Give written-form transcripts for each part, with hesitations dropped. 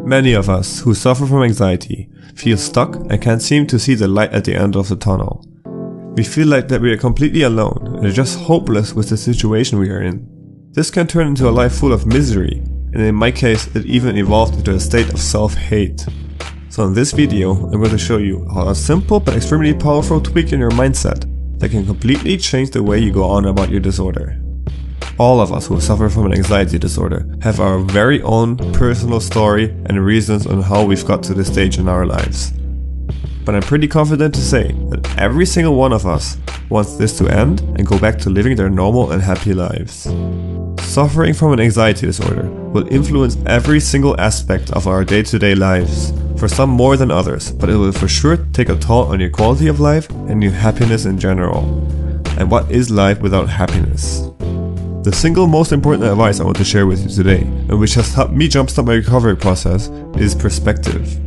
Many of us who suffer from anxiety feel stuck and can't seem to see the light at the end of the tunnel. We feel like that we are completely alone and are just hopeless with the situation we are in. This can turn into a life full of misery, and in my case it even evolved into a state of self-hate. So in this video I'm going to show you how a simple but extremely powerful tweak in your mindset that can completely change the way you go on about your disorder. All of us who suffer from an anxiety disorder have our very own personal story and reasons on how we've got to this stage in our lives. But I'm pretty confident to say that every single one of us wants this to end and go back to living their normal and happy lives. Suffering from an anxiety disorder will influence every single aspect of our day-to-day lives, for some more than others, but it will for sure take a toll on your quality of life and your happiness in general. And what is life without happiness? The single most important advice I want to share with you today, and which has helped me jumpstart my recovery process, is perspective.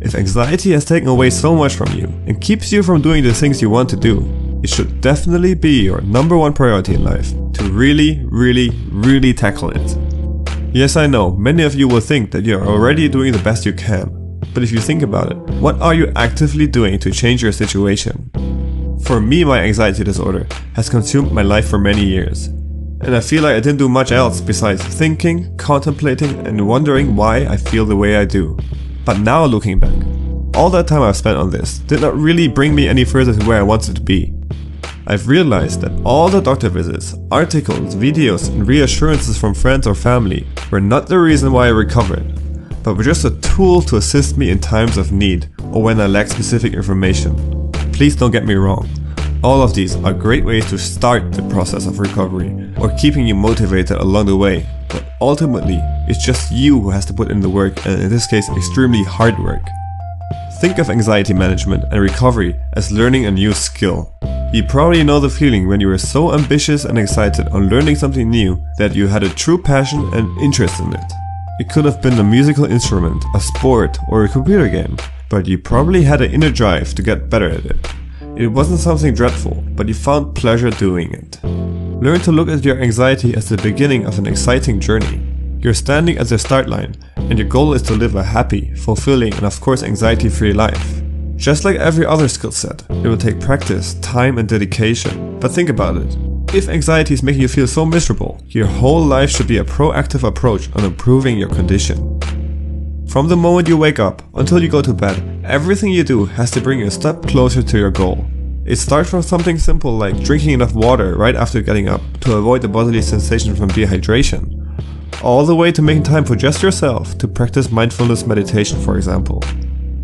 If anxiety has taken away so much from you and keeps you from doing the things you want to do, it should definitely be your number one priority in life to really tackle it. Yes, I know, many of you will think that you are already doing the best you can, but if you think about it, what are you actively doing to change your situation? For me, my anxiety disorder has consumed my life for many years. And I feel like I didn't do much else besides thinking, contemplating, and wondering why I feel the way I do. But now looking back, all that time I've spent on this did not really bring me any further to where I wanted to be. I've realized that all the doctor visits, articles, videos, and reassurances from friends or family were not the reason why I recovered, but were just a tool to assist me in times of need or when I lacked specific information. Please don't get me wrong. All of these are great ways to start the process of recovery or keeping you motivated along the way, but ultimately it's just you who has to put in the work, and in this case extremely hard work. Think of anxiety management and recovery as learning a new skill. You probably know the feeling when you were so ambitious and excited on learning something new that you had a true passion and interest in it. It could have been a musical instrument, a sport, or a computer game, but you probably had an inner drive to get better at it. It wasn't something dreadful, but you found pleasure doing it. Learn to look at your anxiety as the beginning of an exciting journey. You're standing at the start line, and your goal is to live a happy, fulfilling, and of course anxiety-free life. Just like every other skill set, it will take practice, time, and dedication. But think about it. If anxiety is making you feel so miserable, your whole life should be a proactive approach on improving your condition. From the moment you wake up until you go to bed, everything you do has to bring you a step closer to your goal. It starts from something simple like drinking enough water right after getting up to avoid the bodily sensation from dehydration, all the way to making time for just yourself to practice mindfulness meditation, for example.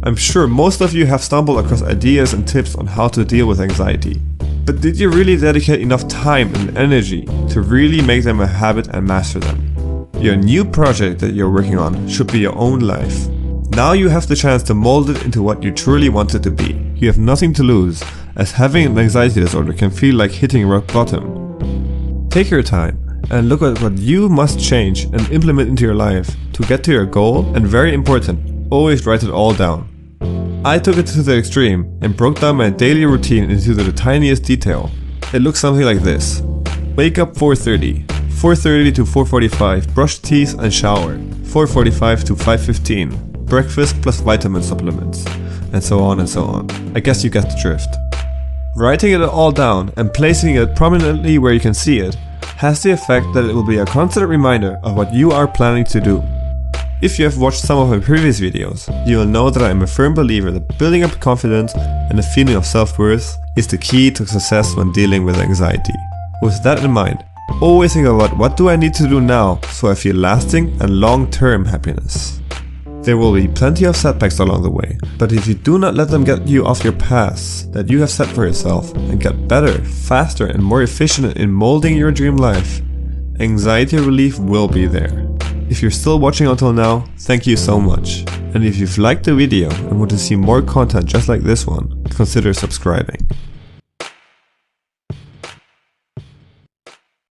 I'm sure most of you have stumbled across ideas and tips on how to deal with anxiety. But did you really dedicate enough time and energy to really make them a habit and master them? Your new project that you're working on should be your own life. Now you have the chance to mold it into what you truly want it to be. You have nothing to lose, as having an anxiety disorder can feel like hitting rock bottom. Take your time and look at what you must change and implement into your life to get to your goal, and very important, always write it all down. I took it to the extreme and broke down my daily routine into the tiniest detail. It looks something like this. Wake up 4:30. 4:30 to 4:45, brush teeth and shower. 4:45 to 5:15, breakfast plus vitamin supplements, and so on and so on. I guess you get the drift. Writing it all down and placing it prominently where you can see it has the effect that it will be a constant reminder of what you are planning to do. If you have watched some of my previous videos, you will know that I am a firm believer that building up confidence and a feeling of self-worth is the key to success when dealing with anxiety. With that in mind, always think about what do I need to do now so I feel lasting and long-term happiness. There will be plenty of setbacks along the way, but if you do not let them get you off your paths that you have set for yourself and get better, faster, and more efficient in molding your dream life, anxiety relief will be there. If you're still watching until now, thank you so much. And if you've liked the video and want to see more content just like this one, consider subscribing.